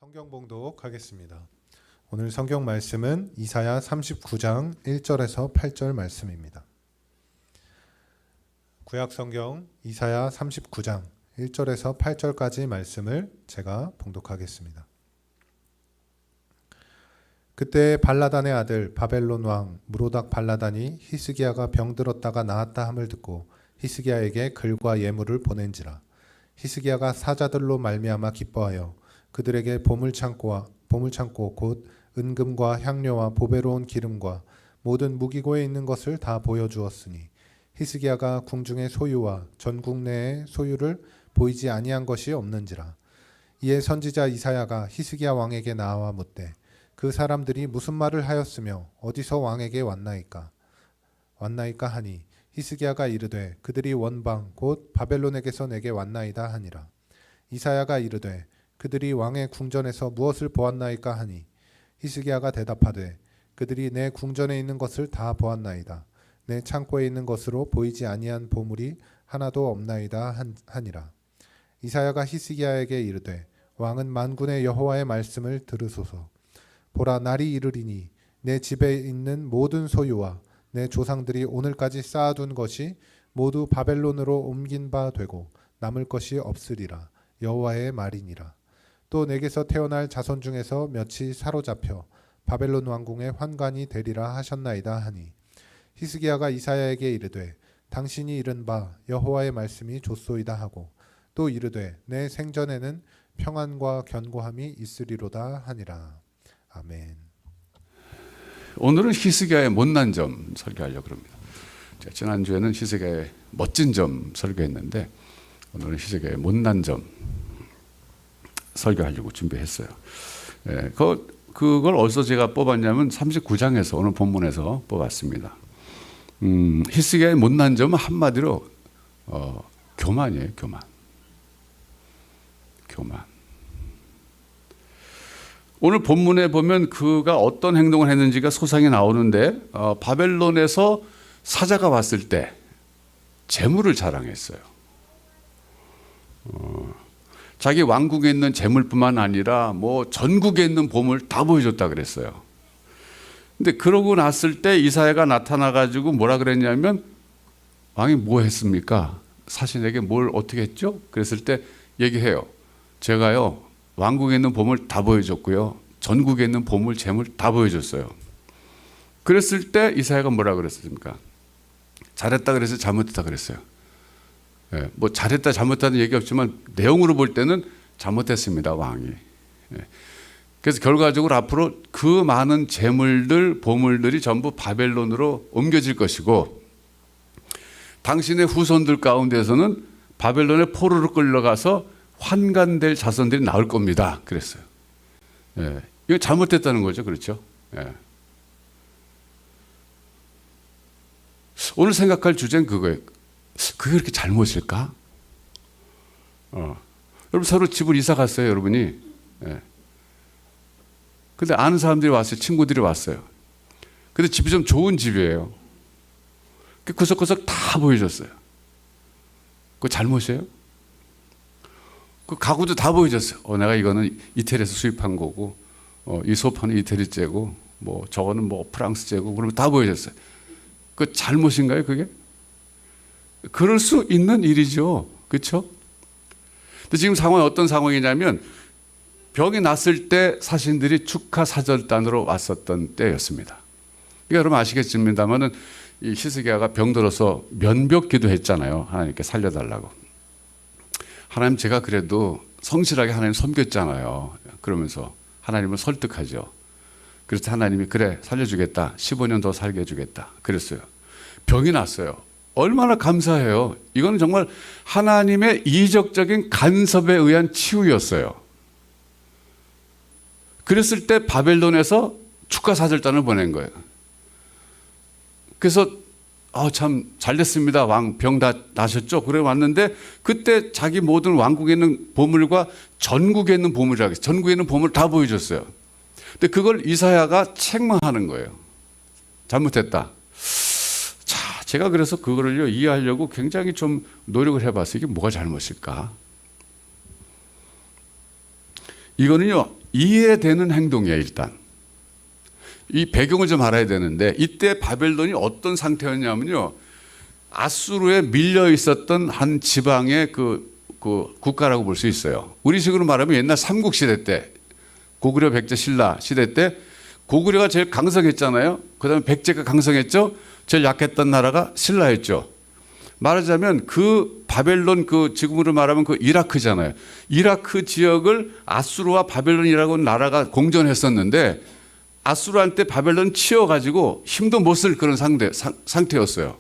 성경 봉독하겠습니다. 오늘 성경 말씀은 이사야 39장 1절에서 8절 말씀입니다. 구약 성경 이사야 39장 1절에서 8절까지 말씀을 제가 봉독하겠습니다. 그때 발라단의 아들 바벨론 왕 무로닥 발라단이 히스기야가 병들었다가 나았다 함을 듣고 히스기야에게 글과 예물을 보낸지라. 히스기야가 사자들로 말미암아 기뻐하여 그들에게 보물창고 곧 은금과 향료와 보배로운 기름과 모든 무기고에 있는 것을 다 보여주었으니 히스기야가 궁중의 소유와 전국 내의 소유를 보이지 아니한 것이 없는지라. 이에 선지자 이사야가 히스기야 왕에게 나와 묻되 그 사람들이 무슨 말을 하였으며 어디서 왕에게 왔나이까 하니 히스기야가 이르되 그들이 원방 곧 바벨론에게서 내게 왔나이다 하니라. 이사야가 이르되 그들이 왕의 궁전에서 무엇을 보았나이까 하니 히스기야가 대답하되 그들이 내 궁전에 있는 것을 다 보았나이다. 내 창고에 있는 것으로 보이지 아니한 보물이 하나도 없나이다 하니라. 이사야가 히스기야에게 이르되 왕은 만군의 여호와의 말씀을 들으소서. 보라, 날이 이르리니 내 집에 있는 모든 소유와 내 조상들이 오늘까지 쌓아둔 것이 모두 바벨론으로 옮긴 바 되고 남을 것이 없으리라. 여호와의 말이니라. 또 내게서 태어날 자손 중에서 몇이 사로잡혀 바벨론 왕궁의 환관이 되리라 하셨나이다 하니 히스기야가 이사야에게 이르되 당신이 이른 바 여호와의 말씀이 좋소이다 하고 또 이르되 내 생전에는 평안과 견고함이 있으리로다 하니라. 아멘. 오늘은 히스기야의 못난 점 설교하려고 합니다. 지난주에는 히스기야의 멋진 점 설교했는데 오늘은 히스기야의 못난 점 설교하려고 준비했어요. 그걸 어디서 제가 뽑았냐면 39장에서 오늘 본문에서 뽑았습니다. 히스기야의 못난 점은 한마디로 교만이에요. 교만. 오늘 본문에 보면 그가 어떤 행동을 했는지가 소상히 나오는데 바벨론에서 사자가 왔을 때 재물을 자랑했어요. 자기 왕국에 있는 재물뿐만 아니라 뭐 전국에 있는 보물 다 보여줬다 그랬어요. 근데 그러고 났을 때 이사야가 나타나 가지고 뭐라 그랬냐면 왕이 뭐 했습니까? 사신에게 뭘 어떻게 했죠? 그랬을 때 얘기해요. 제가요 왕국에 있는 보물 다 보여줬고요. 전국에 있는 보물 재물 다 보여줬어요. 그랬을 때 이사야가 뭐라 그랬습니까? 잘했다 그랬어요? 잘못했다 그랬어요? 뭐 잘했다 잘못했다는 얘기 없지만 내용으로 볼 때는 잘못했습니다. 왕이. 그래서 결과적으로 앞으로 그 많은 재물들 보물들이 전부 바벨론으로 옮겨질 것이고 당신의 후손들 가운데서는 바벨론의 포로로 끌려가서 환관될 자손들이 나올 겁니다. 그랬어요. 이거 잘못됐다는 거죠. 그렇죠? 오늘 생각할 주제는 그거예요. 그게 그렇게 잘못일까? 여러분 서로 집을 이사 갔어요, 여러분이. 근데 아는 사람들이 왔어요. 친구들이 왔어요. 근데 집이 좀 좋은 집이에요. 구석구석 다 보여줬어요. 그거 잘못이에요? 그 가구도 다 보여줬어요. 내가 이거는 이태리에서 수입한 거고, 이 소파는 이태리제고, 뭐 저거는 뭐 프랑스제고, 그러면 다 보여줬어요. 그 잘못인가요, 그게? 그럴 수 있는 일이죠. 그렇죠? 근데 지금 상황이 어떤 상황이냐면 병이 났을 때 사신들이 축하 사절단으로 왔었던 때였습니다. 그러니까 여러분 아시겠습니다만은 이 히스기야가 병들어서 면벽 기도했잖아요. 하나님께 살려달라고. 하나님 제가 그래도 성실하게 하나님 섬겼잖아요. 그러면서 하나님을 설득하죠. 그래서 하나님이 그래 살려주겠다. 15년 더 살게 해주겠다. 그랬어요. 병이 났어요. 얼마나 감사해요. 이건 정말 하나님의 이적적인 간섭에 의한 치유였어요. 그랬을 때 바벨론에서 축하사절단을 보낸 거예요. 그래서 참 잘됐습니다. 왕 병 다 나셨죠? 그래 왔는데 그때 자기 모든 왕국에 있는 보물과 전국에 있는 보물이라고 했어요. 전국에 있는 보물 다 보여줬어요. 근데 그걸 이사야가 책망하는 거예요. 잘못했다. 제가 그래서 그거를요 이해하려고 굉장히 좀 노력을 해봤어요. 이게 뭐가 잘못일까? 이거는요 이해되는 행동이에요. 일단 이 배경을 좀 알아야 되는데, 이때 바벨론이 어떤 상태였냐면요, 아수르에 밀려 있었던 한 지방의 그 국가라고 볼 수 있어요. 우리식으로 말하면 옛날 삼국 시대 때, 고구려, 백제, 신라 시대 때 고구려가 제일 강성했잖아요. 그다음에 백제가 강성했죠. 제일 약했던 나라가 신라였죠. 말하자면 그 바벨론, 그 지금으로 말하면 그 이라크잖아요. 이라크 지역을 아수르와 바벨론이라고 나라가 공존했었는데, 아수르한테 바벨론 치여가지고 힘도 못 쓸 그런 상태였어요.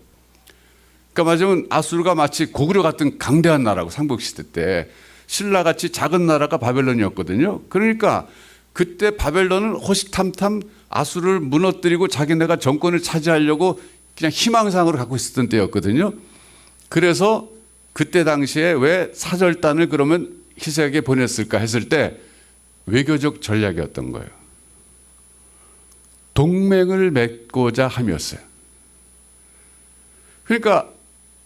그러니까 말하자면 아수르가 마치 고구려 같은 강대한 나라고, 삼국시대 때 신라같이 작은 나라가 바벨론이었거든요. 그러니까 그때 바벨론은 호시탐탐 아수르를 무너뜨리고 자기네가 정권을 차지하려고 그냥 희망상으로 갖고 있었던 때였거든요. 그래서 그때 당시에 왜 사절단을 그러면 히스기야에게 보냈을까 했을 때 외교적 전략이었던 거예요. 동맹을 맺고자 함이었어요. 그러니까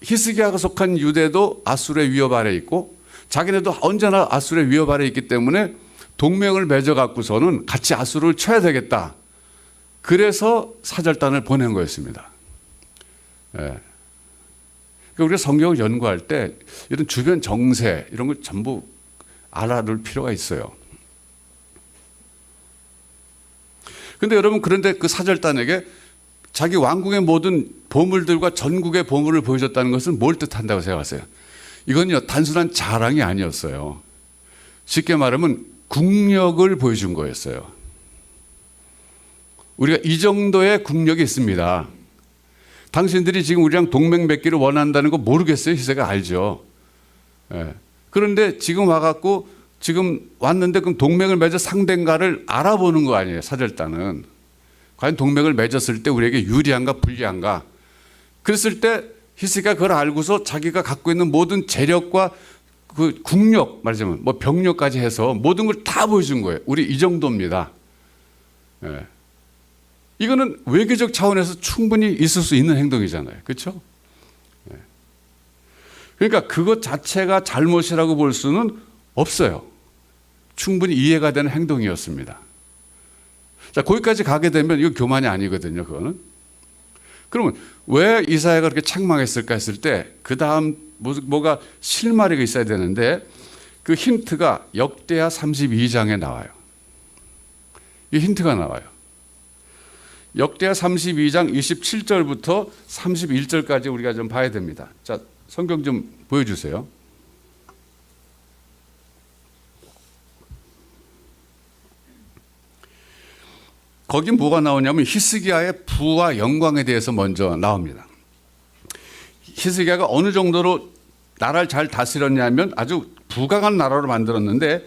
히스기야가 속한 유대도 아수르의 위협 아래 있고, 자기네도 언제나 아수르의 위협 아래 있기 때문에 동맹을 맺어 갖고서는 같이 아수르를 쳐야 되겠다. 그래서 사절단을 보낸 거였습니다. 예. 그러니까 우리가 성경을 연구할 때 이런 주변 정세 이런 걸 전부 알아둘 필요가 있어요. 그런데 여러분, 그런데 그 사절단에게 자기 왕궁의 모든 보물들과 전국의 보물을 보여줬다는 것은 뭘 뜻한다고 생각하세요? 이건요, 단순한 자랑이 아니었어요. 쉽게 말하면 국력을 보여준 거였어요. 우리가 이 정도의 국력이 있습니다. 당신들이 지금 우리랑 동맹 맺기를 원한다는 거 모르겠어요? 히스기야가 알죠. 예. 그런데 지금 와갖고, 지금 왔는데 그럼 동맹을 맺어 상대인가를 알아보는 거 아니에요, 사절단은. 과연 동맹을 맺었을 때 우리에게 유리한가 불리한가. 그랬을 때 히스기야가 그걸 알고서 자기가 갖고 있는 모든 재력과 그 국력, 말하자면 뭐 병력까지 해서 모든 걸 다 보여준 거예요. 우리 이 정도입니다. 예. 이거는 외교적 차원에서 충분히 있을 수 있는 행동이잖아요. 그렇죠? 예. 그러니까 그것 자체가 잘못이라고 볼 수는 없어요. 충분히 이해가 되는 행동이었습니다. 자, 거기까지 가게 되면 이거 교만이 아니거든요, 그거는. 그러면 왜 이사야가 그렇게 책망했을까 했을 때, 그 다음 뭐가 실마리가 있어야 되는데, 그 힌트가 역대하 32장에 나와요. 이 힌트가 나와요. 역대하 32장 27절부터 31절까지 우리가 좀 봐야 됩니다. 자, 성경 좀 보여주세요. 거기 뭐가 나오냐면 히스기야의 부와 영광에 대해서 먼저 나옵니다. 히스기야가 어느 정도로 나라를 잘 다스렸냐면 아주 부강한 나라로 만들었는데,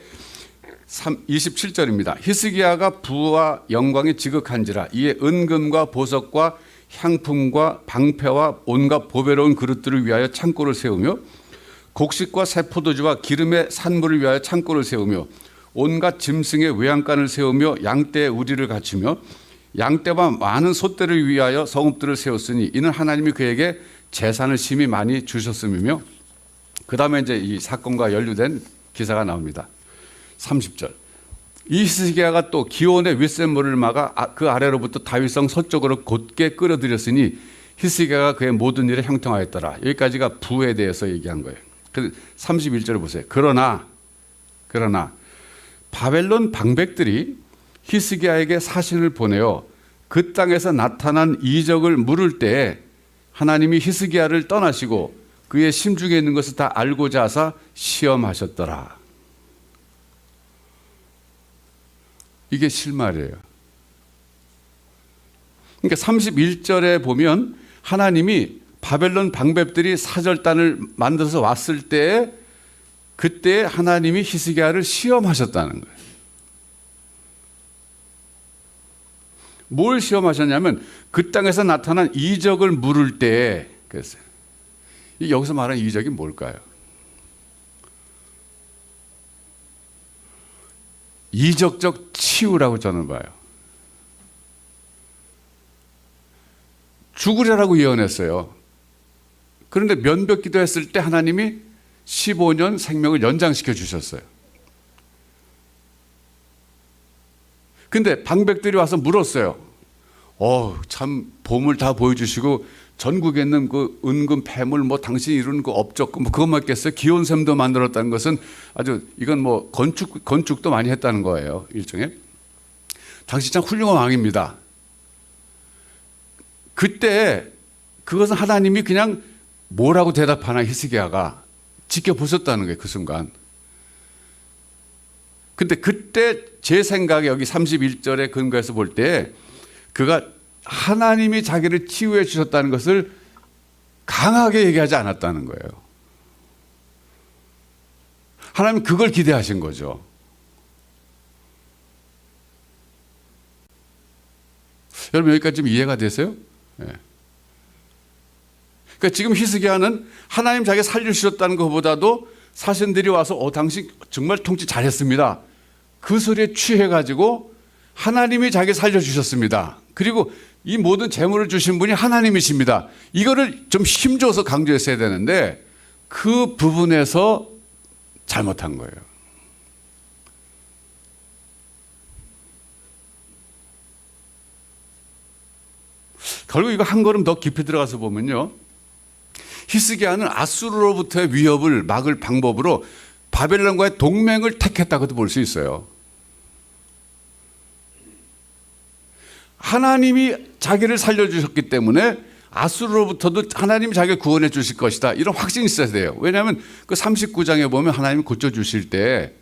27절입니다. 히스기야가 부와 영광이 지극한지라 이에 은금과 보석과 향품과 방패와 온갖 보배로운 그릇들을 위하여 창고를 세우며, 곡식과 새 포도주와 기름의 산물을 위하여 창고를 세우며, 온갖 짐승의 외양간을 세우며 양떼의 우리를 갖추며 양떼와 많은 소떼를 위하여 성읍들을 세웠으니 이는 하나님이 그에게 재산을 심히 많이 주셨음이며. 그 다음에 이제 이 사건과 연루된 기사가 나옵니다. 30절. 이 히스기야가 또 기온의 윗샘물을 막아 그 아래로부터 다윗성 서쪽으로 곧게 끌어들였으니 히스기야가 그의 모든 일에 형통하였더라. 여기까지가 부에 대해서 얘기한 거예요. 31절을 보세요. 그러나 바벨론 방백들이 히스기야에게 사신을 보내어 그 땅에서 나타난 이적을 물을 때에 하나님이 히스기야를 떠나시고 그의 심중에 있는 것을 다 알고자 하사 시험하셨더라. 이게 실말이에요. 그러니까 31절에 보면 하나님이 바벨론 방백들이 사절단을 만들어서 왔을 때에 그때 하나님이 히스기야를 시험하셨다는 거예요. 뭘 시험하셨냐면 그 땅에서 나타난 이적을 물을 때에 그랬어요. 여기서 말하는 이적이 뭘까요? 이적적 치유라고 저는 봐요. 죽으리라고 예언했어요. 그런데 면벽 기도했을 때 하나님이 15년 생명을 연장시켜 주셨어요. 근데 방백들이 와서 물었어요. 참 보물 다 보여주시고 전국에 있는 그 은금 폐물 뭐 당신이 이루는 그 업적 뭐 그것만 있겠어요? 기온샘도 만들었다는 것은 아주 이건 뭐 건축도 많이 했다는 거예요. 일종의. 당신 참 훌륭한 왕입니다. 그때 그것은 하나님이 그냥 뭐라고 대답하나 히스기야가 지켜보셨다는 거예요. 그 순간. 근데 그때 제 생각에 여기 31절에 근거해서 볼 때 그가 하나님이 자기를 치유해 주셨다는 것을 강하게 얘기하지 않았다는 거예요. 하나님 그걸 기대하신 거죠. 여러분 여기까지 좀 이해가 되세요? 네. 그러니까 지금 히스기야는 하나님 자기가 살려주셨다는 것보다도 사신들이 와서 당신 정말 통치 잘했습니다. 그 소리에 취해가지고 하나님이 자기 살려주셨습니다. 그리고 이 모든 재물을 주신 분이 하나님이십니다. 이거를 좀 힘줘서 강조했어야 되는데 그 부분에서 잘못한 거예요. 결국 이거 한 걸음 더 깊이 들어가서 보면요. 히스기야는 아수르로부터의 위협을 막을 방법으로 바벨론과의 동맹을 택했다고도 볼 수 있어요. 하나님이 자기를 살려주셨기 때문에 아수르로부터도 하나님이 자기를 구원해 주실 것이다. 이런 확신이 있어야 돼요. 왜냐하면 그 39장에 보면 하나님이 고쳐주실 때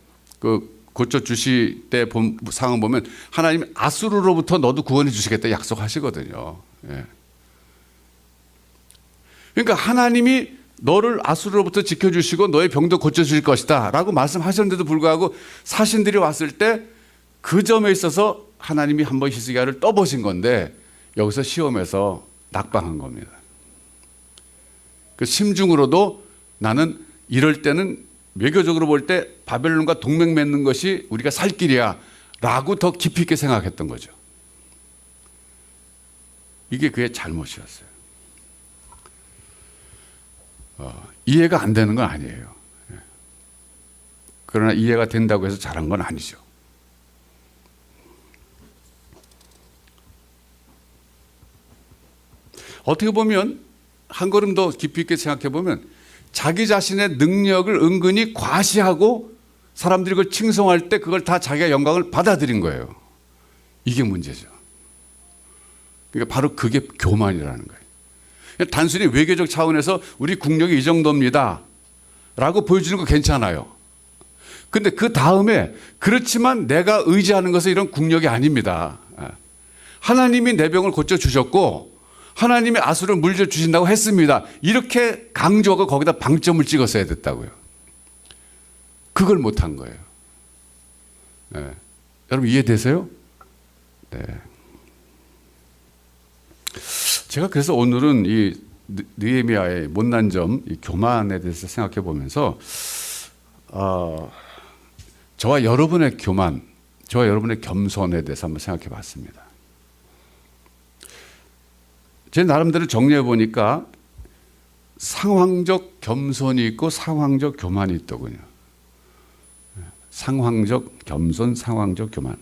상황 보면 하나님이 아수르로부터 너도 구원해 주시겠다 약속하시거든요. 예. 그러니까 하나님이 너를 아수르로부터 지켜주시고 너의 병도 고쳐주실 것이다 라고 말씀하셨는데도 불구하고 사신들이 왔을 때 그 점에 있어서 하나님이 한번 히스기야를 떠보신 건데 여기서 시험에서 낙방한 겁니다. 그 심중으로도 나는 이럴 때는 외교적으로 볼 때 바벨론과 동맹 맺는 것이 우리가 살 길이야 라고 더 깊이 있게 생각했던 거죠. 이게 그의 잘못이었어요. 이해가 안 되는 건 아니에요. 그러나 이해가 된다고 해서 잘한 건 아니죠. 어떻게 보면 한 걸음 더 깊이 있게 생각해 보면 자기 자신의 능력을 은근히 과시하고 사람들이 그걸 칭송할 때 그걸 다 자기가 영광을 받아들인 거예요. 이게 문제죠. 그러니까 바로 그게 교만이라는 거예요. 단순히 외교적 차원에서 우리 국력이 이 정도입니다 라고 보여주는 거 괜찮아요. 근데 그 다음에 그렇지만 내가 의지하는 것은 이런 국력이 아닙니다. 하나님이 내 병을 고쳐주셨고 하나님이 아수를 물려주신다고 했습니다. 이렇게 강조하고 거기다 방점을 찍었어야 됐다고요. 그걸 못한 거예요. 네. 여러분 이해되세요? 네. 제가 그래서 오늘은 이 느헤미야의 못난 점, 이 교만에 대해서 생각해 보면서 저와 여러분의 교만, 저와 여러분의 겸손에 대해서 한번 생각해 봤습니다. 제 나름대로 정리해 보니까 상황적 겸손이 있고 상황적 교만이 있더군요. 상황적 겸손, 상황적 교만.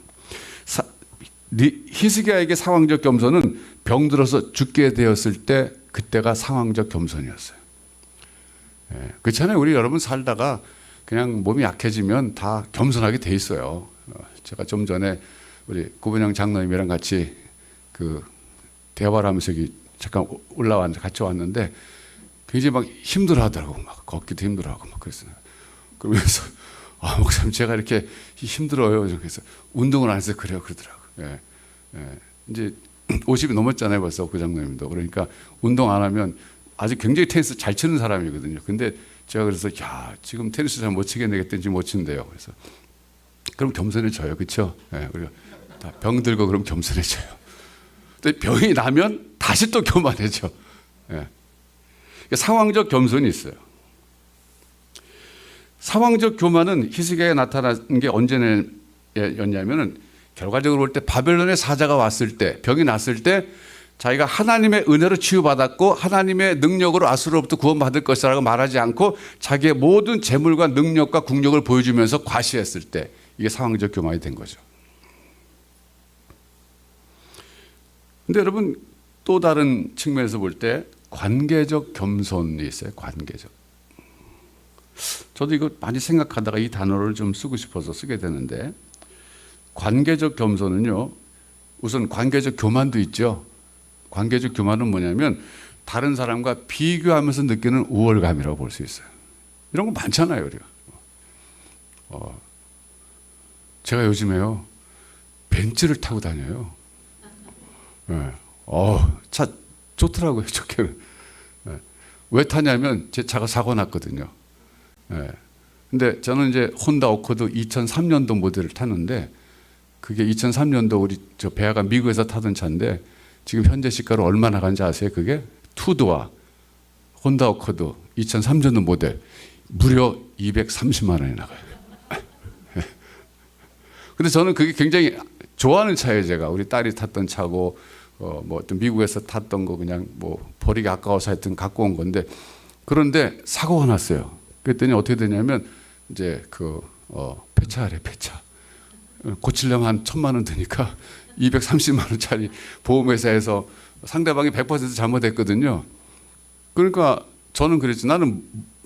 히스기야에게 상황적 겸손은 병들어서 죽게 되었을 때 그때가 상황적 겸손이었어요. 그렇잖아요. 우리 여러분 살다가 그냥 몸이 약해지면 다 겸손하게 돼 있어요. 제가 좀 전에 우리 구분영 장로님이랑 같이 그 대화를 하면서 여기 잠깐 올라왔는데 같이 왔는데 굉장히 막 힘들어하더라고. 막 걷기도 힘들어하고 막 그랬어요. 그러면서 목사님 제가 이렇게 힘들어요. 그래서 운동을 안 해서 그래요. 그러더라고. 이제 50이 넘었잖아요. 벌써 그 장로님도. 그러니까 운동 안 하면 아직 굉장히 테니스 잘 치는 사람이거든요. 근데 제가 그래서 야 지금 테니스 잘 못 치겠네 그랬더니 지금 못 친대요. 그래서 그럼 겸손해져요. 그렇죠? 우리가 다 병들고 그럼 겸손해져요. 근데 병이 나면 다시 또 교만해져. 그러니까 상황적 겸손이 있어요. 상황적 교만은 히스기야에 나타난 게 언제였냐면은 결과적으로 볼 때 바벨론의 사자가 왔을 때 병이 났을 때 자기가 하나님의 은혜로 치유받았고 하나님의 능력으로 아수르로부터 구원받을 것이라고 말하지 않고 자기의 모든 재물과 능력과 국력을 보여주면서 과시했을 때 이게 상황적 교만이 된 거죠. 근데 여러분 또 다른 측면에서 볼 때 관계적 겸손이 있어요. 관계적. 저도 이거 많이 생각하다가 이 단어를 좀 쓰고 싶어서 쓰게 되는데, 관계적 겸손은요, 우선 관계적 교만도 있죠. 관계적 교만은 뭐냐면 다른 사람과 비교하면서 느끼는 우월감이라고 볼 수 있어요. 이런 거 많잖아요, 우리가. 제가 요즘에요 벤츠를 타고 다녀요. 네. 차 좋더라고요, 좋게는. 네. 왜 타냐면 제 차가 사고 났거든요. 네. 근데 저는 이제 혼다 어코드 2003년도 모델을 탔는데, 그게 2003년도 우리 저 배아가 미국에서 타던 차인데 지금 현재 시가로 얼마 나간지 아세요? 그게 투도어 혼다 어코드 2003년도 모델 무려 230만 원이 나가요. 근데 저는 그게 굉장히 좋아하는 차예요. 제가 우리 딸이 탔던 차고 뭐 어떤 미국에서 탔던 거 그냥 뭐 버리기 아까워서 하여튼 갖고 온 건데, 그런데 사고가 났어요. 그랬더니 어떻게 되냐면 이제 폐차하래, 폐차. 고치려면 한 1,000만 원 드니까 230만 원짜리 보험회사에서 상대방이 100% 잘못했거든요. 그러니까 저는 그랬지, 나는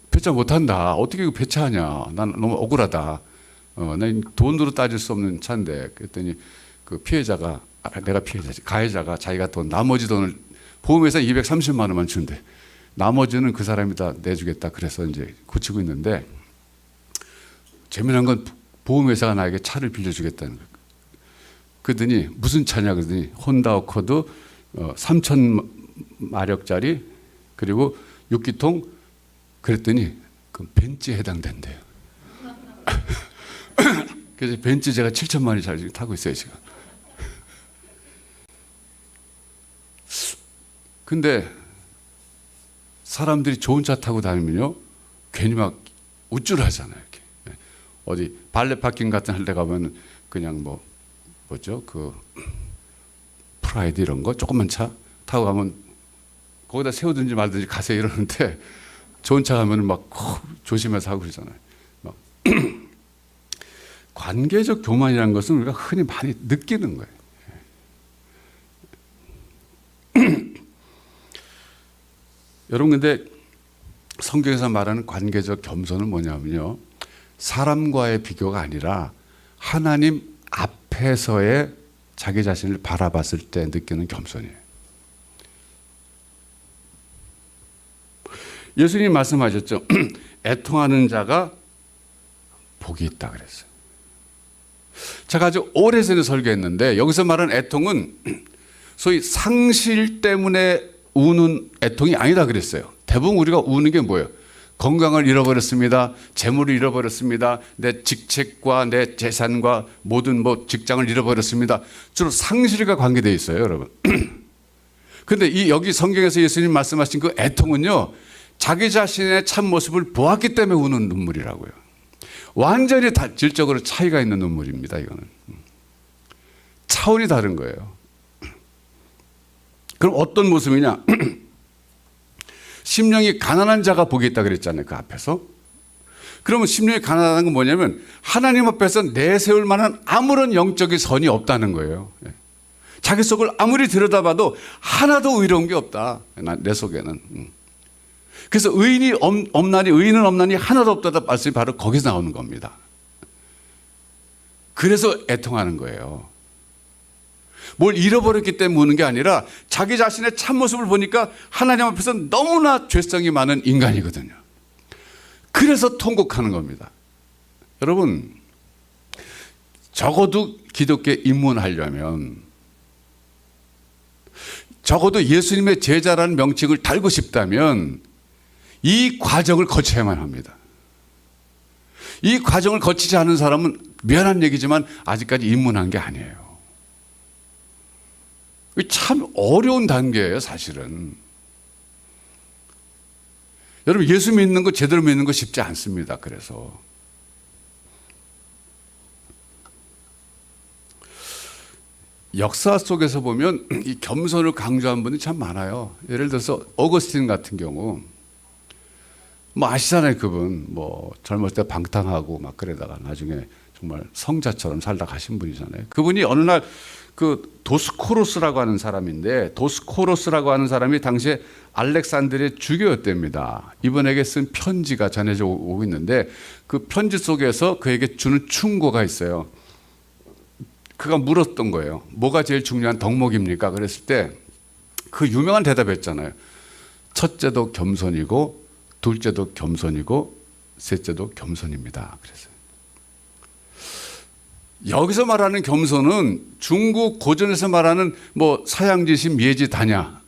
폐차 못한다. 어떻게 이거 폐차하냐. 난 너무 억울하다. 난 돈으로 따질 수 없는 차인데. 그랬더니 그 피해자가, 내가 피해자지, 가해자가 자기가 나머지 돈을 보험회사 230만 원만 준대. 나머지는 그 사람이 다 내주겠다. 그래서 이제 고치고 있는데, 재미난 건 보험회사가 나에게 차를 빌려주겠다는 거예요. 그러더니 무슨 차냐 그러더니 혼다 어코드 3,000마력짜리 그리고 6기통. 그랬더니 그 벤츠에 해당된대요. 그래서 벤츠 제가 7천만 원짜리 타고 있어요 지금. 근데 사람들이 좋은 차 타고 다니면요 괜히 막 우쭐하잖아요. 이렇게. 어디 발레 파킹 같은 데 가면 그냥 뭐죠 그 프라이드 이런 거 조그만 차 타고 가면 거기다 세우든지 말든지 가세요 이러는데, 좋은 차 가면 막 조심해서 하고 그러잖아요. 막 관계적 교만이라는 것은 우리가 흔히 많이 느끼는 거예요. 여러분, 근데 성경에서 말하는 관계적 겸손은 뭐냐면요, 사람과의 비교가 아니라 하나님 앞에서의 자기 자신을 바라봤을 때 느끼는 겸손이에요. 예수님 말씀하셨죠. 애통하는 자가 복이 있다 그랬어요. 제가 아주 오래전에 설교했는데, 여기서 말하는 애통은 소위 상실 때문에 우는 애통이 아니다 그랬어요. 대부분 우리가 우는 게 뭐예요? 건강을 잃어버렸습니다. 재물을 잃어버렸습니다. 내 직책과 내 재산과 모든 직장을 잃어버렸습니다. 주로 상실과 관계되어 있어요, 여러분. 근데 여기 성경에서 예수님 말씀하신 그 애통은요, 자기 자신의 참모습을 보았기 때문에 우는 눈물이라고요. 완전히 질적으로 차이가 있는 눈물입니다, 이거는. 차원이 다른 거예요. 그럼 어떤 모습이냐? 심령이 가난한 자가 복이 있다 그랬잖아요, 그 앞에서. 그러면 심령이 가난한 건 뭐냐면 하나님 앞에서 내세울 만한 아무런 영적인 선이 없다는 거예요. 자기 속을 아무리 들여다봐도 하나도 의로운 게 없다, 내 속에는. 그래서 의인은 없나니 하나도 없다 말씀이 바로 거기서 나오는 겁니다. 그래서 애통하는 거예요. 뭘 잃어버렸기 때문에 우는 게 아니라 자기 자신의 참모습을 보니까 하나님 앞에서 너무나 죄성이 많은 인간이거든요. 그래서 통곡하는 겁니다. 여러분, 적어도 기독교에 입문하려면, 적어도 예수님의 제자라는 명칭을 달고 싶다면 이 과정을 거쳐야만 합니다. 이 과정을 거치지 않은 사람은 미안한 얘기지만 아직까지 입문한 게 아니에요. 참 어려운 단계예요, 사실은. 여러분, 예수 믿는 거 제대로 믿는 거 쉽지 않습니다. 그래서 역사 속에서 보면 이 겸손을 강조한 분이 참 많아요. 예를 들어서 어거스틴 같은 경우, 아시잖아요. 그분 젊었을 때 방탕하고 막 그러다가 나중에 정말 성자처럼 살다 가신 분이잖아요. 그분이 어느 날 그 도스코로스라고 하는 사람인데, 도스코로스라고 하는 사람이 당시에 알렉산드리의 주교였답니다. 이분에게 쓴 편지가 전해져 오고 있는데, 그 편지 속에서 그에게 주는 충고가 있어요. 그가 물었던 거예요. 뭐가 제일 중요한 덕목입니까? 그랬을 때 그 유명한 대답했잖아요. 첫째도 겸손이고, 둘째도 겸손이고, 셋째도 겸손입니다. 그래서 여기서 말하는 겸손은 중국 고전에서 말하는 뭐 사양지심 예지 다냐.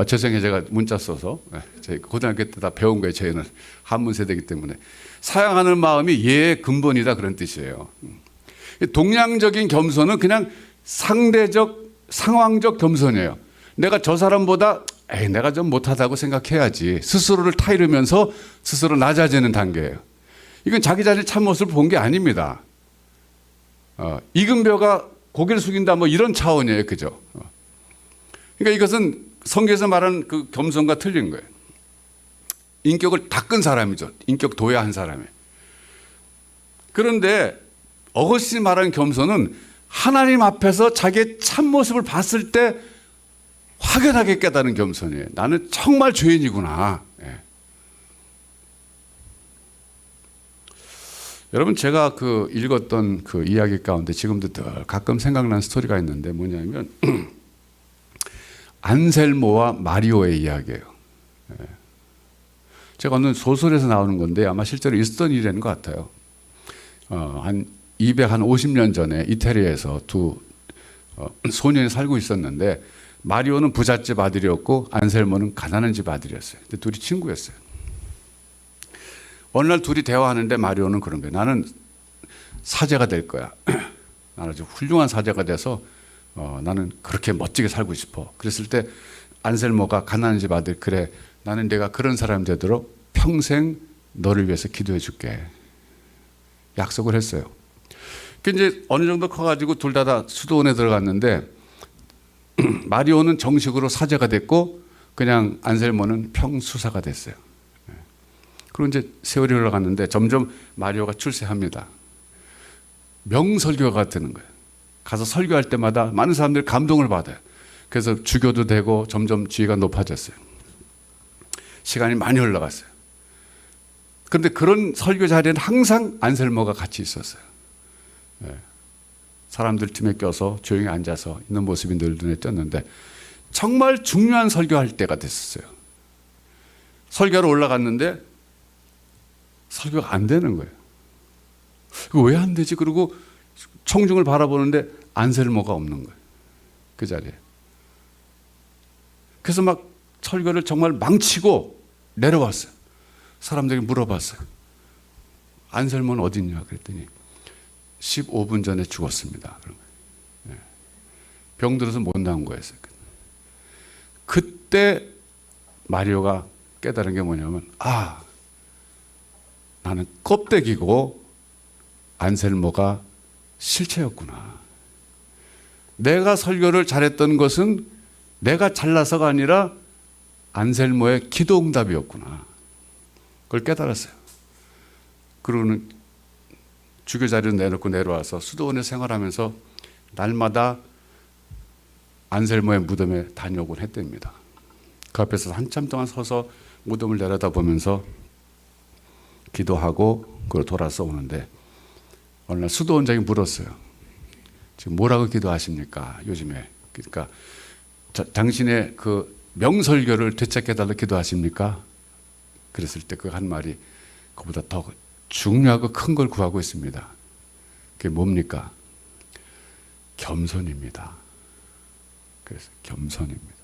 죄송해요, 제가 문자 써서 저희 고등학교 때 다 배운 거예요. 저희는 한문 세대이기 때문에 사양하는 마음이 예의 근본이다, 그런 뜻이에요. 동양적인 겸손은 그냥 상대적 상황적 겸손이에요. 내가 저 사람보다 내가 좀 못하다고 생각해야지, 스스로를 타이르면서 스스로 낮아지는 단계예요. 이건 자기 자신의 참모습을 본 게 아닙니다. 이금벼가 고개를 숙인다, 뭐 이런 차원이에요, 그죠? 그러니까 이것은 성경에서 말하는 그 겸손과 틀린 거예요. 인격을 닦은 사람이죠. 인격 도야한 사람이에요. 그런데 어거스틴이 말하는 겸손은 하나님 앞에서 자기의 참모습을 봤을 때 확연하게 깨달은 겸손이에요. 나는 정말 죄인이구나. 예. 여러분, 제가 그 읽었던 그 이야기 가운데 지금도 늘 가끔 생각나는 스토리가 있는데, 뭐냐면 안셀모와 마리오의 이야기예요. 예. 제가 어느 소설에서 나오는 건데 아마 실제로 있었던 일이라는 것 같아요. 한 250년 전에 이태리에서 두 소년이 살고 있었는데, 마리오는 부잣집 아들이었고 안셀모는 가난한 집 아들이었어요. 근데 둘이 친구였어요. 어느 날 둘이 대화하는데 마리오는 그런 거예요. 나는 사제가 될 거야. 나는 아주 훌륭한 사제가 돼서 나는 그렇게 멋지게 살고 싶어. 그랬을 때 안셀모가 가난한 집 아들, 그래, 나는 내가 그런 사람이 되도록 평생 너를 위해서 기도해 줄게. 약속을 했어요. 그 이제 어느 정도 커가지고 둘 다 수도원에 들어갔는데, 마리오는 정식으로 사제가 됐고 그냥 안셀모는 평수사가 됐어요. 그리고 이제 세월이 흘러갔는데 점점 마리오가 출세합니다. 명설교가 되는 거예요. 가서 설교할 때마다 많은 사람들이 감동을 받아요. 그래서 주교도 되고 점점 지위가 높아졌어요. 시간이 많이 흘러갔어요. 그런데 그런 설교 자리에는 항상 안셀모가 같이 있었어요. 사람들 틈에 껴서 조용히 앉아서 있는 모습이 늘 눈에 띄었는데, 정말 중요한 설교할 때가 됐었어요. 설교하러 올라갔는데 설교가 안 되는 거예요. 왜 안 되지? 그리고 청중을 바라보는데 안셀모가 없는 거예요, 그 자리에. 그래서 막 설교를 정말 망치고 내려왔어요. 사람들에게 물어봤어요. 안셀모는 어디 있냐 그랬더니 15분 전에 죽었습니다. 병들어서 못 나온 거였어요. 그때 마리오가 깨달은 게 뭐냐면, 나는 껍데기고 안셀모가 실체였구나. 내가 설교를 잘했던 것은 내가 잘나서가 아니라 안셀모의 기도 응답이었구나. 그걸 깨달았어요. 그러고는 주교 자리를 내놓고 내려와서 수도원에 생활하면서 날마다 안셀모의 무덤에 다녀오곤 했답니다. 그 앞에서 한참 동안 서서 무덤을 내려다보면서 기도하고 그걸 돌아서 오는데, 어느 날 수도원장이 물었어요. 지금 뭐라고 기도하십니까? 요즘에. 그러니까 당신의 그 명설교를 되찾게달라 기도하십니까? 그랬을 때 그 한 말이, 그보다 더 중요하고 큰 걸 구하고 있습니다. 그게 뭡니까? 겸손입니다. 그래서 겸손입니다.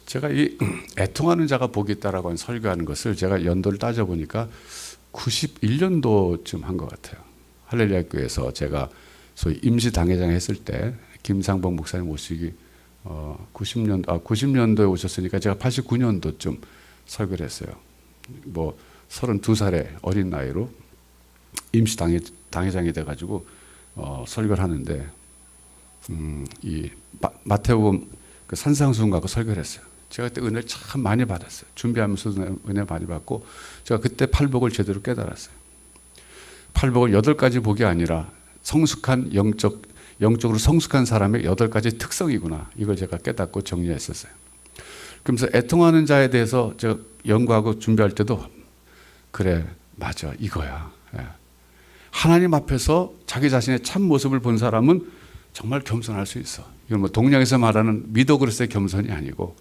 제가 이 애통하는 자가 복이 있다라고 하는 설교하는 것을 제가 연도를 따져보니까 91년도쯤 한 것 같아요. 할렐루야 교회에서 제가 소위 임시 당회장 했을 때 김상봉 목사님 오시기 90년도에 오셨으니까 제가 89년도쯤 설교를 했어요. 뭐 32살의 어린 나이로 임시 당회장이 돼가지고 설교를 하는데 이 마태복음 그 산상수훈 갖고 설교를 했어요. 제가 그때 은혜를 참 많이 받았어요. 준비하면서 은혜 많이 받고 제가 그때 팔복을 제대로 깨달았어요. 팔복은 8가지 복이 아니라 성숙한 영적으로 성숙한 사람의 8가지 특성이구나. 이걸 제가 깨닫고 정리했었어요. 그러면서 애통하는 자에 대해서 제가 연구하고 준비할 때도 그래 맞아 이거야. 예. 하나님 앞에서 자기 자신의 참 모습을 본 사람은 정말 겸손할 수 있어. 이건 뭐 동양에서 말하는 미더그릇의 겸손이 아니고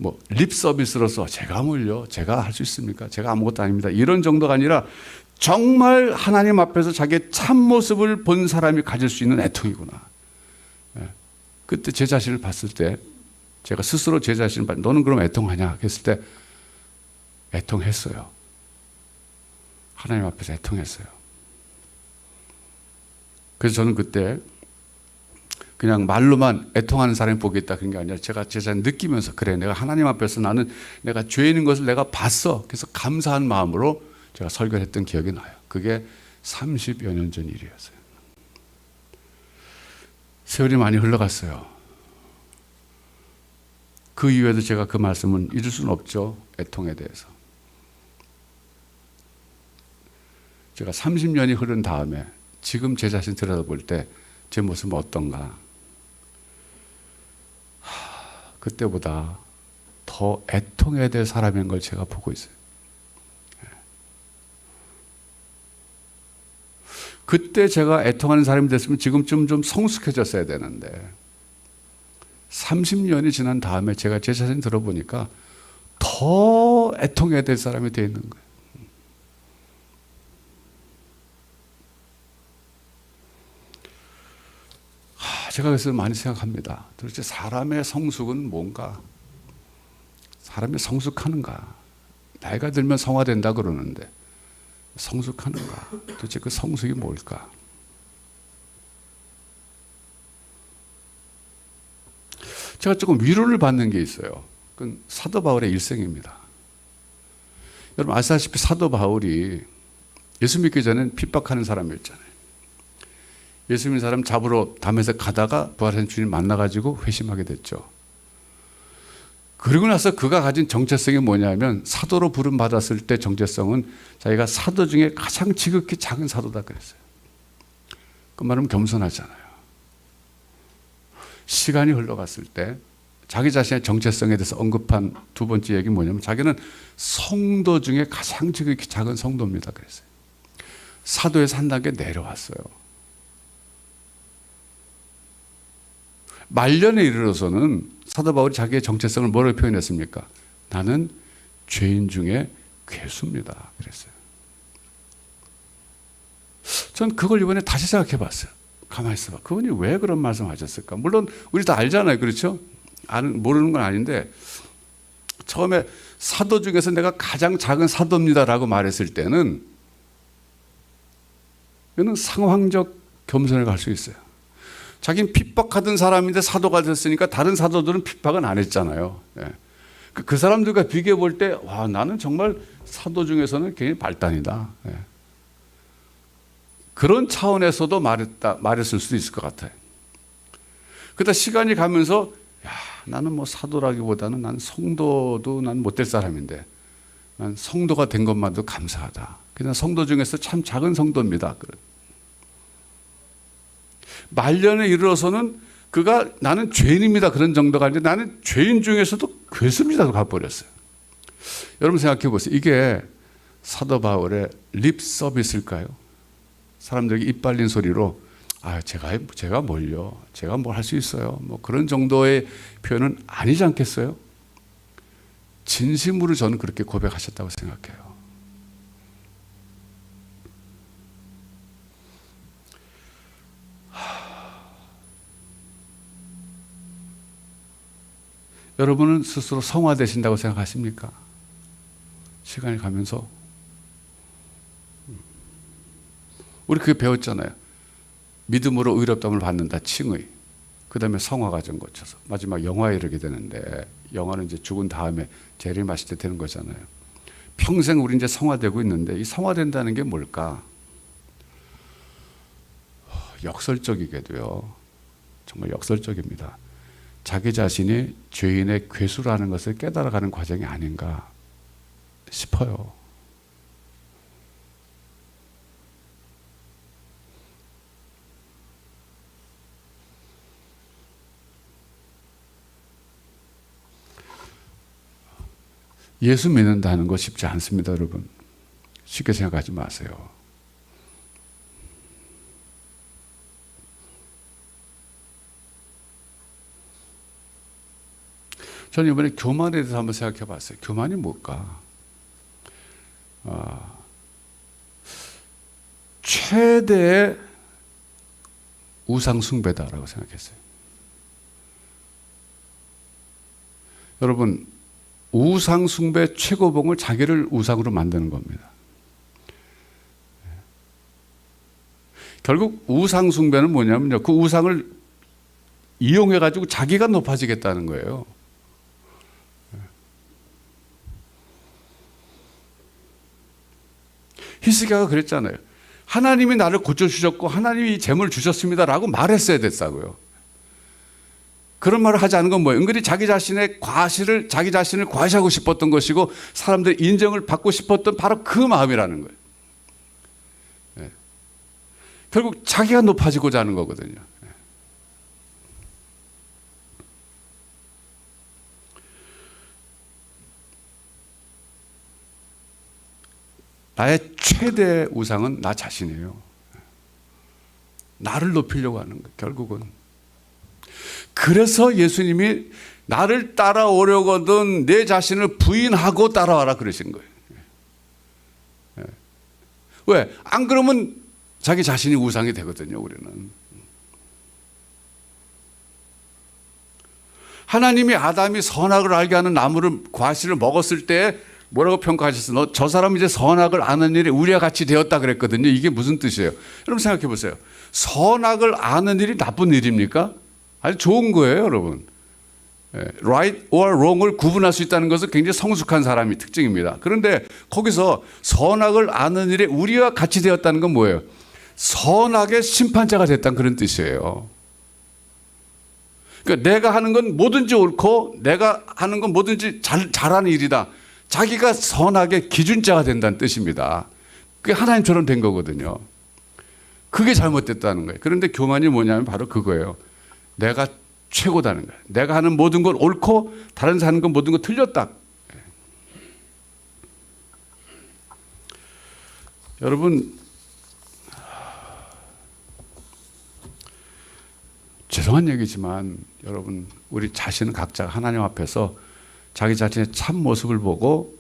뭐 립 서비스로서 제가 뭘요? 제가 할 수 있습니까? 제가 아무것도 아닙니다. 이런 정도가 아니라 정말 하나님 앞에서 자기의 참 모습을 본 사람이 가질 수 있는 애통이구나. 예. 그때 제 자신을 봤을 때 제가 스스로 제 자신을 봤을 때 너는 그럼 애통하냐? 했을 때 애통했어요. 하나님 앞에서 애통했어요. 그래서 저는 그때 그냥 말로만 애통하는 사람이 보겠다 그런 게 아니라 제가 제 자신 느끼면서 그래 내가 하나님 앞에서 나는 내가 죄인인 것을 내가 봤어. 그래서 감사한 마음으로 제가 설교를 했던 기억이 나요. 그게 30여 년 전 일이었어요. 세월이 많이 흘러갔어요. 그 이후에도 제가 그 말씀은 잊을 수는 없죠. 애통에 대해서. 제가 30년이 흐른 다음에 지금 제 자신 들여다볼 때 제 모습은 어떤가. 그때보다 더 애통해야 될 사람인 걸 제가 보고 있어요. 그때 제가 애통하는 사람이 됐으면 지금쯤 좀 성숙해졌어야 되는데 30년이 지난 다음에 제가 제 자신 들어보니까 더 애통해야 될 사람이 되어 있는 거예요. 제가 그래서 많이 생각합니다. 도대체 사람의 성숙은 뭔가? 사람이 성숙하는가? 나이가 들면 성화된다 그러는데 성숙하는가? 도대체 그 성숙이 뭘까? 제가 조금 위로를 받는 게 있어요. 그건 사도 바울의 일생입니다. 여러분 아시다시피 사도 바울이 예수 믿기 전엔 핍박하는 사람이었잖아요. 예수 믿는 사람 잡으러 담에서 가다가 부활하신 주님 만나가지고 회심하게 됐죠. 그리고 나서 그가 가진 정체성이 뭐냐면 사도로 부름 받았을 때 정체성은 자기가 사도 중에 가장 지극히 작은 사도다 그랬어요. 그 말은 겸손하잖아요. 시간이 흘러갔을 때 자기 자신의 정체성에 대해서 언급한 두 번째 얘기는 뭐냐면 자기는 성도 중에 가장 지극히 작은 성도입니다 그랬어요. 사도에서 한 단계 내려왔어요. 말년에 이르러서는 사도 바울이 자기의 정체성을 뭐라고 표현했습니까? 나는 죄인 중에 괴수입니다. 그랬어요. 전 그걸 이번에 다시 생각해 봤어요. 가만히 있어봐. 그분이 왜 그런 말씀 하셨을까? 물론 우리 다 알잖아요. 그렇죠? 모르는 건 아닌데 처음에 사도 중에서 내가 가장 작은 사도입니다라고 말했을 때는 이거는 상황적 겸손을 갈 수 있어요. 자기는 핍박하던 사람인데 사도가 됐으니까 다른 사도들은 핍박은 안 했잖아요. 예. 그 사람들과 비교해 볼 때, 와, 나는 정말 사도 중에서는 굉장히 발단이다. 예. 그런 차원에서도 말했을 수도 있을 것 같아요. 그러다 시간이 가면서, 야, 나는 뭐 사도라기보다는 난 성도도 난 못 될 사람인데, 난 성도가 된 것만도 감사하다. 그냥 성도 중에서 참 작은 성도입니다. 말년에 이르러서는 그가 나는 죄인입니다 그런 정도가 아니라 나는 죄인 중에서도 괴수입니다 가버렸어요. 여러분 생각해 보세요. 이게 사도 바울의 립 서비스일까요? 사람들에게 입 발린 소리로 제가 뭘요? 제가 뭘 할 수 있어요? 뭐 그런 정도의 표현은 아니지 않겠어요? 진심으로 저는 그렇게 고백하셨다고 생각해요. 여러분은 스스로 성화되신다고 생각하십니까? 시간이 가면서 우리 그게 배웠잖아요. 믿음으로 의롭다함을 받는다 칭의. 그 다음에 성화 과정 거쳐서 마지막 영화에 이르게 되는데 영화는 이제 죽은 다음에 재림 마실 때 되는 거잖아요. 평생 우리 이제 성화되고 있는데 이 성화된다는 게 뭘까? 역설적이게도요. 정말 역설적입니다. 자기 자신이 죄인의 괴수라는 것을 깨달아가는 과정이 아닌가 싶어요. 예수 믿는다는 거 쉽지 않습니다, 여러분. 쉽게 생각하지 마세요. 저는 이번에 교만에 대해서 한번 생각해 봤어요. 교만이 뭘까? 최대의 우상숭배다라고 생각했어요. 여러분, 우상숭배 최고봉을 자기를 우상으로 만드는 겁니다. 결국 우상숭배는 뭐냐면요, 그 우상을 이용해가지고 자기가 높아지겠다는 거예요. 히스기야가 그랬잖아요. 하나님이 나를 고쳐주셨고 하나님이 이 재물을 주셨습니다라고 말했어야 됐다고요. 그런 말을 하지 않은 건 뭐예요? 은근히 자기 자신의 과실을, 자기 자신을 과시하고 싶었던 것이고 사람들의 인정을 받고 싶었던 바로 그 마음이라는 거예요. 네. 결국 자기가 높아지고자 하는 거거든요. 네. 나의 최대 우상은 나 자신이에요. 나를 높이려고 하는 거예요, 결국은. 그래서 예수님이 나를 따라오려거든 내 자신을 부인하고 따라와라 그러신 거예요. 왜? 안 그러면 자기 자신이 우상이 되거든요, 우리는. 하나님이 아담이 선악을 알게 하는 나무를, 과실을 먹었을 때 뭐라고 평가하셨어요? 너 저 사람은 이제 선악을 아는 일이 우리와 같이 되었다 그랬거든요. 이게 무슨 뜻이에요? 여러분 생각해 보세요. 선악을 아는 일이 나쁜 일입니까? 아주 좋은 거예요, 여러분. Right or wrong을 구분할 수 있다는 것은 굉장히 성숙한 사람의 특징입니다. 그런데 거기서 선악을 아는 일에 우리와 같이 되었다는 건 뭐예요? 선악의 심판자가 됐다는 그런 뜻이에요. 그러니까 내가 하는 건 뭐든지 옳고 내가 하는 건 뭐든지 잘하는 일이다. 자기가 선악의 기준자가 된다는 뜻입니다. 그게 하나님처럼 된 거거든요. 그게 잘못됐다는 거예요. 그런데 교만이 뭐냐면 바로 그거예요. 내가 최고다는 거예요. 내가 하는 모든 건 옳고 다른 사람 하는 건 모든 건 틀렸다. 여러분, 죄송한 얘기지만 여러분, 우리 자신은 각자 하나님 앞에서 자기 자신의 참 모습을 보고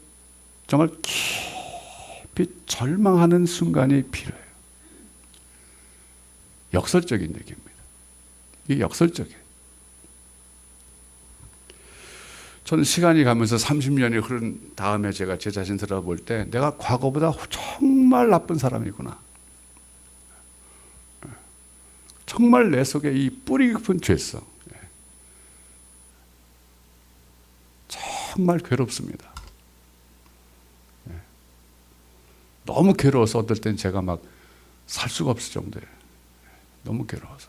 정말 깊이 절망하는 순간이 필요해요. 역설적인 얘기입니다. 이게 역설적이에요. 저는 시간이 가면서 30년이 흐른 다음에 제가 제 자신 들어볼 때 내가 과거보다 정말 나쁜 사람이구나. 정말 내 속에 이 뿌리 깊은 죄성. 정말 괴롭습니다. 너무 괴로워서 어떨 땐 제가 막 살 수가 없을 정도예요. 너무 괴로워서.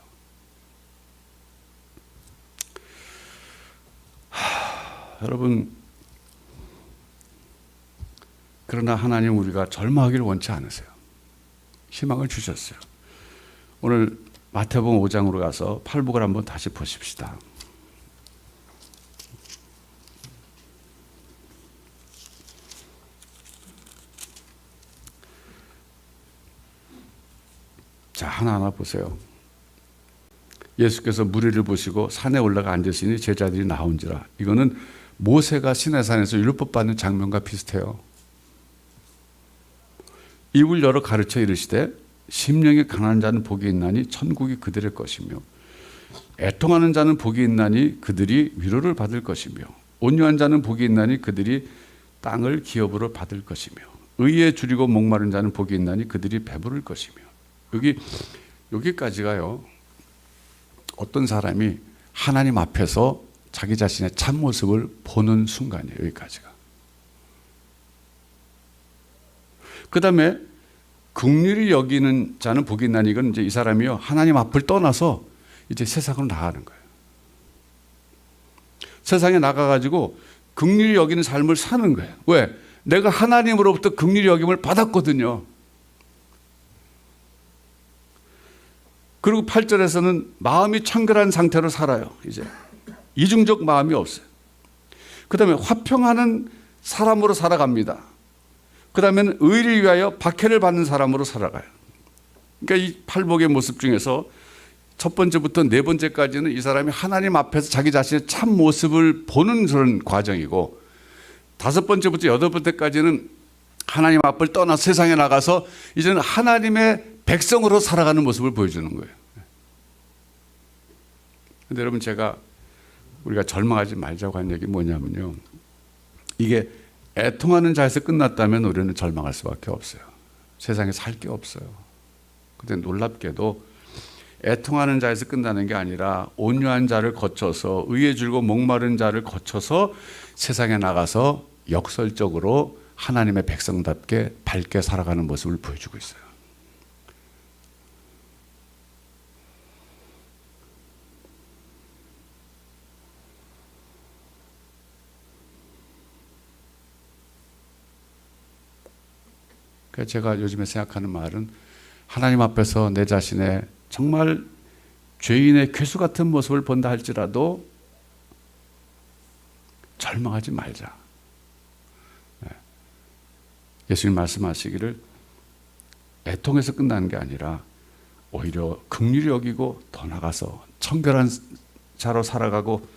여러분, 그러나 하나님 우리가 절망하기를 원치 않으세요. 희망을 주셨어요. 오늘 마태복음 5장으로 가서 팔복을 한번 다시 보십시다. 자, 하나하나 보세요. 예수께서 무리를 보시고 산에 올라가 앉으시니 제자들이 나온지라. 이거는 모세가 시내산에서 율법 받는 장면과 비슷해요. 입을 열어 가르쳐 이르시되 심령이 강한 자는 복이 있나니 천국이 그들의 것이며 애통하는 자는 복이 있나니 그들이 위로를 받을 것이며 온유한 자는 복이 있나니 그들이 땅을 기업으로 받을 것이며 의에 줄이고 목마른 자는 복이 있나니 그들이 배부를 것이며. 여기까지가요. 어떤 사람이 하나님 앞에서 자기 자신의 참모습을 보는 순간이에요. 여기까지가. 그 다음에 긍휼히 여기는 자는 복이 있나니 이건 이제 이 사람이요. 하나님 앞을 떠나서 이제 세상으로 나가는 거예요. 세상에 나가가지고 긍휼히 여기는 삶을 사는 거예요. 왜? 내가 하나님으로부터 긍휼히 여김을 받았거든요. 그리고 8절에서는 마음이 청결한 상태로 살아요. 이제 이중적 마음이 없어요. 그 다음에 화평하는 사람으로 살아갑니다. 그 다음에는 의를 위하여 박해를 받는 사람으로 살아가요. 그러니까 이 팔복의 모습 중에서 첫 번째부터 네 번째까지는 이 사람이 하나님 앞에서 자기 자신의 참 모습을 보는 그런 과정이고, 다섯 번째부터 여덟 번째까지는 하나님 앞을 떠나 세상에 나가서 이제는 하나님의 백성으로 살아가는 모습을 보여주는 거예요. 근데 여러분, 제가 우리가 절망하지 말자고 한 얘기 뭐냐면요, 이게 애통하는 자에서 끝났다면 우리는 절망할 수밖에 없어요. 세상에 살 게 없어요. 근데 놀랍게도 애통하는 자에서 끝나는 게 아니라 온유한 자를 거쳐서, 의에 줄고 목마른 자를 거쳐서 세상에 나가서 역설적으로 하나님의 백성답게 밝게 살아가는 모습을 보여주고 있어요. 그래서 제가 요즘에 생각하는 말은, 하나님 앞에서 내 자신의 정말 죄인의 괴수 같은 모습을 본다 할지라도 절망하지 말자. 예수님 말씀하시기를 애통해서 끝나는 게 아니라 오히려 긍휼히 여기고 더 나가서 청결한 자로 살아가고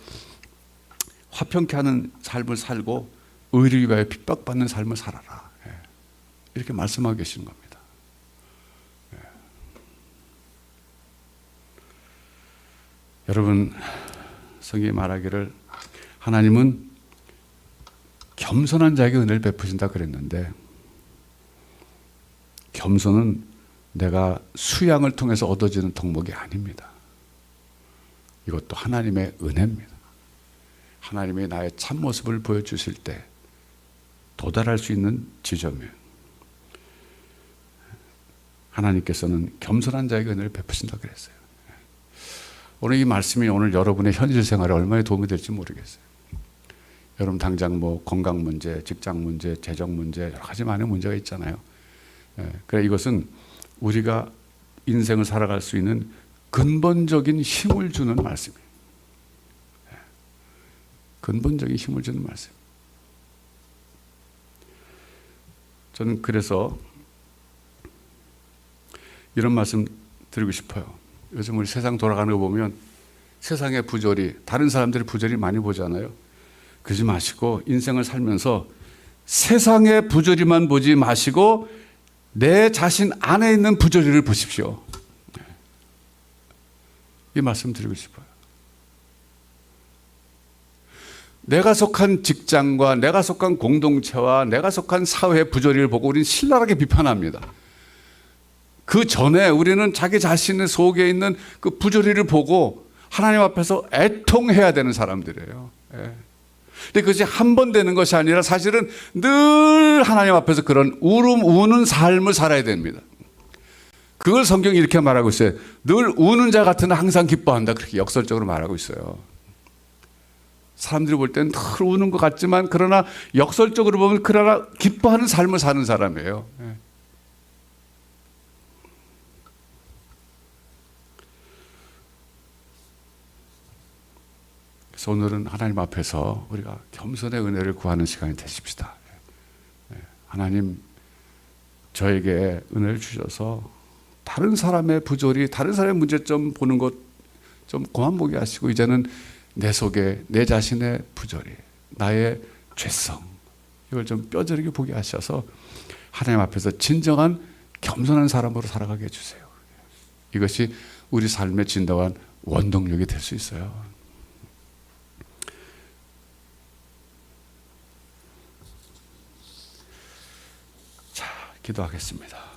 화평케 하는 삶을 살고 의를 위하여 핍박받는 삶을 살아라. 이렇게 말씀하고 계시는 겁니다. 여러분, 성경이 말하기를 하나님은 겸손한 자에게 은혜를 베푸신다 그랬는데, 겸손은 내가 수양을 통해서 얻어지는 덕목이 아닙니다. 이것도 하나님의 은혜입니다. 하나님이 나의 참모습을 보여주실 때 도달할 수 있는 지점이에요. 하나님께서는 겸손한 자에게 은혜를 베푸신다 그랬어요. 오늘 이 말씀이 오늘 여러분의 현실 생활에 얼마나 도움이 될지 모르겠어요. 여러분 당장 뭐 건강 문제, 직장 문제, 재정 문제, 여러 가지 많은 문제가 있잖아요. 그래, 이것은 우리가 인생을 살아갈 수 있는 근본적인 힘을 주는 말씀이에요. 근본적인 힘을 주는 말씀. 저는 그래서 이런 말씀 드리고 싶어요. 요즘 우리 세상 돌아가는 거 보면 세상의 부조리, 다른 사람들이 부조리 많이 보잖아요. 그러지 마시고 인생을 살면서 세상의 부조리만 보지 마시고 내 자신 안에 있는 부조리를 보십시오. 이 말씀 드리고 싶어요. 내가 속한 직장과 내가 속한 공동체와 내가 속한 사회의 부조리를 보고 우리는 신랄하게 비판합니다. 그 전에 우리는 자기 자신의 속에 있는 그 부조리를 보고 하나님 앞에서 애통해야 되는 사람들이에요. 근데 그것이 한 번 되는 것이 아니라 사실은 늘 하나님 앞에서 그런 우는 삶을 살아야 됩니다. 그걸 성경이 이렇게 말하고 있어요. 늘 우는 자 같으나 항상 기뻐한다. 그렇게 역설적으로 말하고 있어요. 사람들이 볼 때는 늘 우는 것 같지만 그러나 역설적으로 보면 그러나 기뻐하는 삶을 사는 사람이에요. 그래서 오늘은 하나님 앞에서 우리가 겸손의 은혜를 구하는 시간이 되십시다. 하나님, 저에게 은혜를 주셔서 다른 사람의 부조리, 다른 사람의 문제점 보는 것 좀 그만 보게 하시고 이제는 내 속에 내 자신의 부조리, 나의 죄성, 이걸 좀 뼈저리게 보게 하셔서 하나님 앞에서 진정한 겸손한 사람으로 살아가게 해주세요. 이것이 우리 삶의 진정한 원동력이 될 수 있어요. 자, 기도하겠습니다.